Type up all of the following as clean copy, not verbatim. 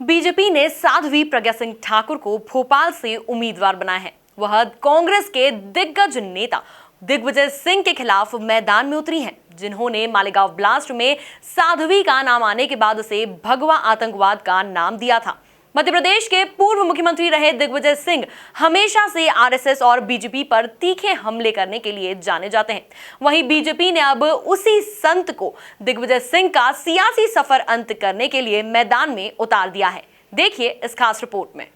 BJP ने साध्वी प्रज्ञा सिंह ठाकुर को भोपाल से उम्मीदवार बनाया है। वह कांग्रेस के दिग्गज नेता दिग्विजय सिंह के खिलाफ मैदान में उतरी हैं, जिन्होंने मालेगांव ब्लास्ट में साध्वी का नाम आने के बाद उसे भगवा आतंकवाद का नाम दिया था। मध्य प्रदेश के पूर्व मुख्यमंत्री रहे दिग्विजय सिंह हमेशा से आरएसएस और बीजेपी पर तीखे हमले करने के लिए जाने जाते हैं। वहीं बीजेपी ने अब उसी संत को दिग्विजय सिंह का सियासी सफर अंत करने के लिए मैदान में उतार दिया है। देखिए इस खास रिपोर्ट में।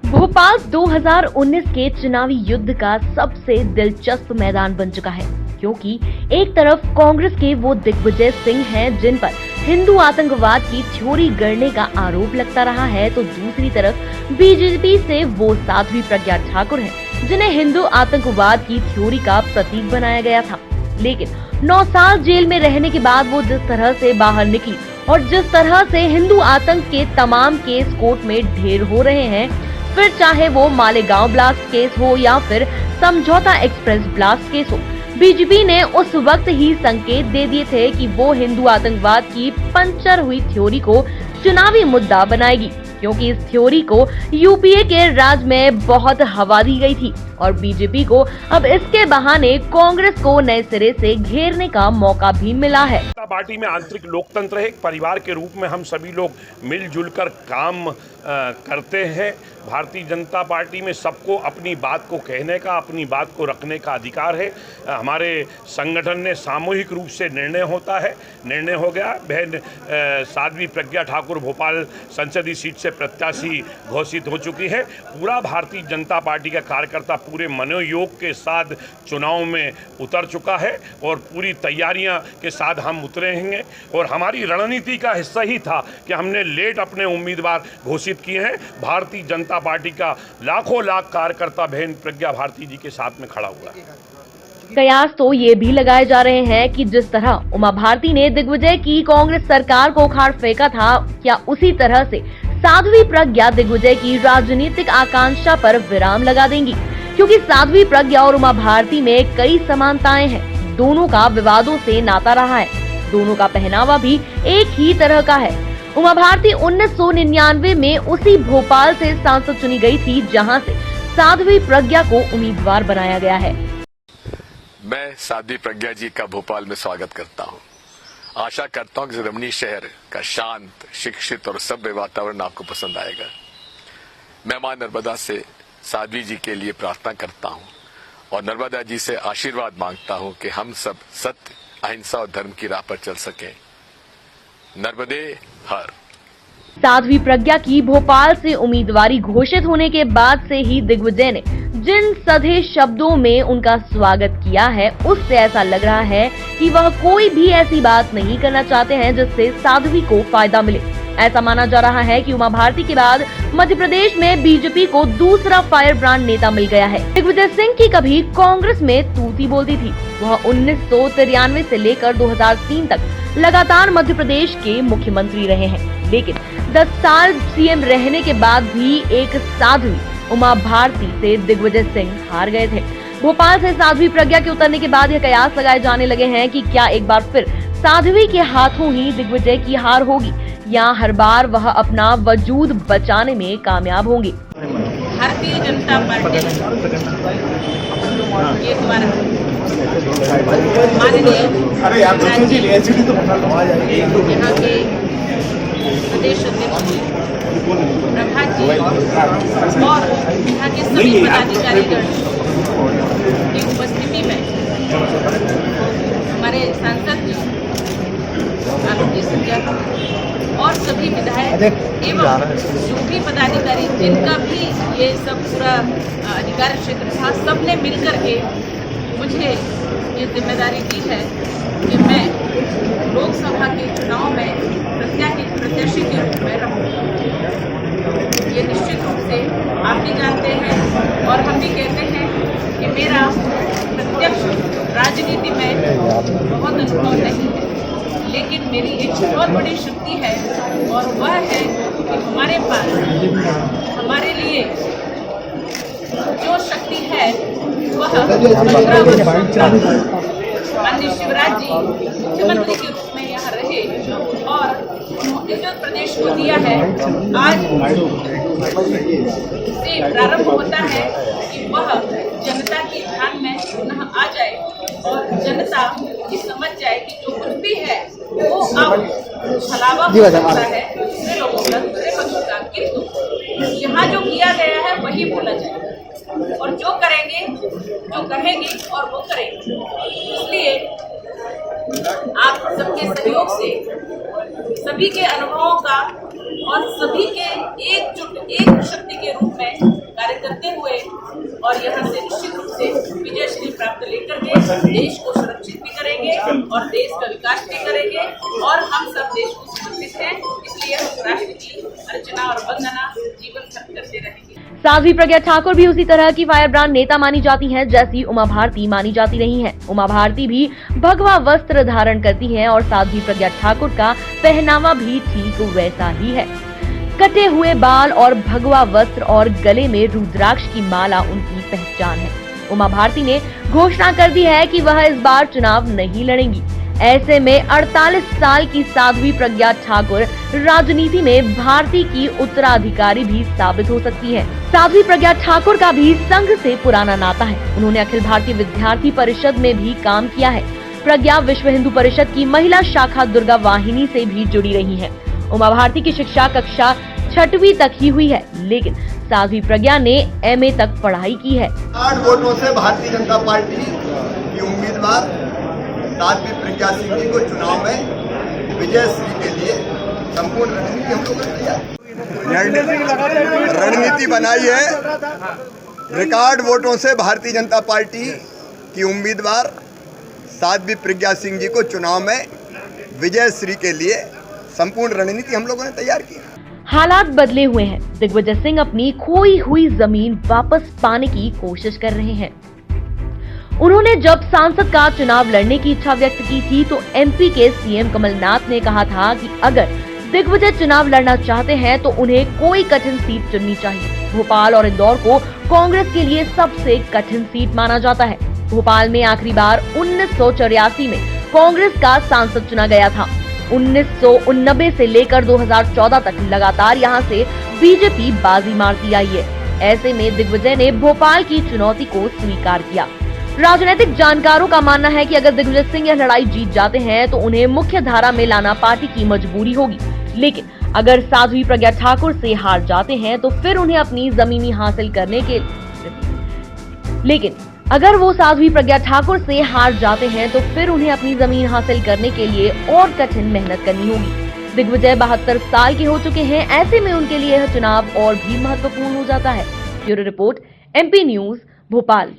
भोपाल 2019 के चुनावी युद्ध का सबसे दिलचस्प मैदान बन चुका है, क्योंकि एक तरफ कांग्रेस के वो दिग्विजय सिंह हैं जिन पर हिंदू आतंकवाद की थ्योरी गढ़ने का आरोप लगता रहा है, तो दूसरी तरफ बीजेपी से वो साध्वी प्रज्ञा ठाकुर हैं जिन्हें हिंदू आतंकवाद की थ्योरी का प्रतीक बनाया गया था। लेकिन 9 साल जेल में रहने के बाद वो जिस तरह से बाहर निकली और जिस तरह से हिंदू आतंक के तमाम केस कोर्ट में ढेर हो रहे हैं, फिर चाहे वो मालेगांव ब्लास्ट केस हो या फिर समझौता एक्सप्रेस ब्लास्ट केस हो, बीजेपी ने उस वक्त ही संकेत दे दिए थे कि वो हिंदू आतंकवाद की पंचर हुई थ्योरी को चुनावी मुद्दा बनाएगी, क्योंकि इस थ्योरी को यूपीए के राज में बहुत हवा दी गई थी और बीजेपी को अब इसके बहाने कांग्रेस को नए सिरे से घेरने का मौका भी मिला है। पार्टी में आंतरिक लोकतंत्र है। एक परिवार के रूप में हम सभी लोग मिलजुल कर काम करते हैं। भारतीय जनता पार्टी में सबको अपनी बात को कहने का, अपनी बात को रखने का अधिकार है। हमारे संगठन ने सामूहिक रूप से निर्णय हो गया। बहन साध्वी प्रज्ञा ठाकुर भोपाल संसदीय सीट से प्रत्याशी घोषित हो चुकी है। पूरा भारतीय जनता पार्टी का कार्यकर्ता पूरे मनोयोग के साथ चुनाव में उतर चुका है और पूरी तैयारियां के साथ हम उतरेंगे। और हमारी रणनीति का हिस्सा ही था कि हमने लेट अपने उम्मीदवार घोषित किए हैं। भारतीय जनता पार्टी का लाखों लाख कार्यकर्ता बहन प्रज्ञा भारती जी के साथ में खड़ा हुआ है। कयास तो ये भी लगाए जा रहे हैं कि जिस तरह उमा भारती ने दिग्विजय की कांग्रेस सरकार को उखाड़ फेंका था, क्या उसी तरह से साध्वी प्रज्ञा दिग्विजय की राजनीतिक आकांक्षा पर विराम लगा देंगी, क्योंकि साध्वी प्रज्ञा और उमा भारती में कई समानताएं हैं। दोनों का विवादों से नाता रहा है, दोनों का पहनावा भी एक ही तरह का है। उमा भारती 1999 में उसी भोपाल से सांसद चुनी गई थी, जहां से साध्वी प्रज्ञा को उम्मीदवार बनाया गया है। मैं साध्वी प्रज्ञा जी का भोपाल में स्वागत करता हूं। आशा करता हूं कि रमणीय शहर का शांत, शिक्षित और सभ्य वातावरण आपको पसंद आएगा। मैं मां नर्मदा से साध्वी जी के लिए प्रार्थना करता हूं और नर्मदा जी से आशीर्वाद मांगता हूं कि हम सब सत्य, अहिंसा और धर्म की राह पर चल सकें। नर्मदे हर। साध्वी प्रज्ञा की भोपाल से उम्मीदवारी घोषित होने के बाद से ही दिग्विजय ने जिन सधे शब्दों में उनका स्वागत किया है, उससे ऐसा लग रहा है कि वह कोई भी ऐसी बात नहीं करना चाहते हैं जिससे साध्वी को फायदा मिले। ऐसा माना जा रहा है कि उमा भारती के बाद मध्य प्रदेश में बीजेपी को दूसरा फायर ब्रांड नेता मिल गया है। दिग्विजय सिंह की कभी कांग्रेस में तूती बोलती थी। वह 1993 से लेकर 2003 तक लगातार मध्य प्रदेश के मुख्यमंत्री रहे हैं, लेकिन 10 साल सीएम रहने के बाद भी एक साध्वी उमा भारती से दिग्विजय सिंह हार गए थे। भोपाल से साध्वी प्रज्ञा के उतरने के बाद यह कयास लगाए जाने लगे हैं कि क्या एक बार फिर साध्वी के हाथों ही दिग्विजय की हार होगी, या हर बार वह अपना वजूद बचाने में कामयाब होंगे। भारतीय जनता पार्टी के द्वारा माननीय यहाँ के प्रदेश अध्यक्ष प्रभा जी और यहाँ के सभी पदाधिकारीगण की उपस्थिति में हमारे सांसद जी आलोक सिंधिया और सभी विधायक एवं जो भी पदाधिकारी जिनका भी ये सब पूरा अधिकार क्षेत्र था, सबने मिलकर के मुझे ये जिम्मेदारी दी है कि मैं लोकसभा के चुनाव में प्रत्याशी के रूप में रहूं। ये निश्चित रूप से आप भी जानते हैं और हम भी कहते हैं कि मेरा प्रत्यक्ष राजनीति में बहुत अनुभव नहीं है, लेकिन मेरी एक बहुत बड़ी शक्ति है और वह है कि हमारे पास हमारे लिए जो शक्ति है वह माननीय शिवराज जी मुख्यमंत्री के रूप में यहाँ रहे थे और उन्होंने जो प्रदेश को दिया है, आज से प्रारंभ होता है कि वह जनता के ध्यान में पुनः आ जाए और जनता ये समझ जाए कि जो कुछ भी है वो अब छलावा हो सकता है दूसरे लोगों का, दूसरे पक्षों का, किंतु यहाँ जो किया गया है वही बोला जाए और जो करेंगे, जो कहेंगे और वो करेंगे। इसलिए आप सबके सहयोग से, सभी के अनुभवों का और सभी के एकजुट एक शक्ति के रूप में कार्य करते हुए और यहाँ से निश्चित रूप से विजय श्री प्राप्त लेकर के देश को सुरक्षित भी करेंगे और देश का विकास भी करेंगे और हम सब देश को समर्पित हैं। इसलिए हम राष्ट्र की अर्चना और वंदना जीवन भर करते रहेंगे। साध्वी प्रज्ञा ठाकुर भी उसी तरह की फायर ब्रांड नेता मानी जाती हैं जैसी उमा भारती मानी जाती रही हैं। उमा भारती भी भगवा वस्त्र धारण करती हैं और साध्वी प्रज्ञा ठाकुर का पहनावा भी ठीक वैसा ही है। कटे हुए बाल और भगवा वस्त्र और गले में रुद्राक्ष की माला उनकी पहचान है। उमा भारती ने घोषणा कर दी है कि वह इस बार चुनाव नहीं लड़ेंगी। ऐसे में 48 साल की साध्वी प्रज्ञा ठाकुर राजनीति में भारती की उत्तराधिकारी भी साबित हो सकती है। साध्वी प्रज्ञा ठाकुर का भी संघ से पुराना नाता है। उन्होंने अखिल भारतीय विद्यार्थी परिषद में भी काम किया है। प्रज्ञा विश्व हिंदू परिषद की महिला शाखा दुर्गा वाहिनी से भी जुड़ी रही है। उमा भारती की शिक्षा कक्षा 6वीं तक ही हुई है, लेकिन साध्वी प्रज्ञा ने MA तक पढ़ाई की है। 8 वोटों से भारतीय जनता पार्टी की उम्मीदवार साध्वी प्रज्ञा सिंह जी को चुनाव में विजय श्री के लिए संपूर्ण रणनीति हम लोगों ने रणनीति बनाई है। रिकॉर्ड वोटों से भारतीय जनता पार्टी की उम्मीदवार साध्वी प्रज्ञा सिंह जी को चुनाव में विजय श्री के लिए संपूर्ण रणनीति हम लोगों ने तैयार की। हालात बदले हुए हैं। दिग्विजय सिंह अपनी खोई हुई जमीन वापस पाने की कोशिश कर रहे हैं। उन्होंने जब सांसद का चुनाव लड़ने की इच्छा व्यक्त की थी तो MP के CM कमलनाथ ने कहा था कि अगर दिग्विजय चुनाव लड़ना चाहते हैं तो उन्हें कोई कठिन सीट चुननी चाहिए। भोपाल और इंदौर को कांग्रेस के लिए सबसे कठिन सीट माना जाता है। भोपाल में आखिरी बार 1984 में कांग्रेस का सांसद चुना गया था। 1989 से लेकर 2014 तक लगातार यहां से बीजेपी बाजी मारती आई है। ऐसे में दिग्विजय ने भोपाल की चुनौती को स्वीकार किया। राजनीतिक जानकारों का मानना है कि अगर दिग्विजय सिंह यह लड़ाई जीत जाते हैं तो उन्हें मुख्य धारा में लाना पार्टी की मजबूरी होगी, लेकिन अगर साध्वी प्रज्ञा ठाकुर से हार जाते हैं तो फिर उन्हें अपनी जमीनी हासिल करने के अगर वो साध्वी प्रज्ञा ठाकुर से हार जाते हैं तो फिर उन्हें अपनी जमीन हासिल करने के लिए और कठिन मेहनत करनी होगी। दिग्विजय 72 साल के हो चुके हैं। ऐसे में उनके लिए यह चुनाव और भी महत्वपूर्ण हो जाता है। Bureau report MP news Bhopal.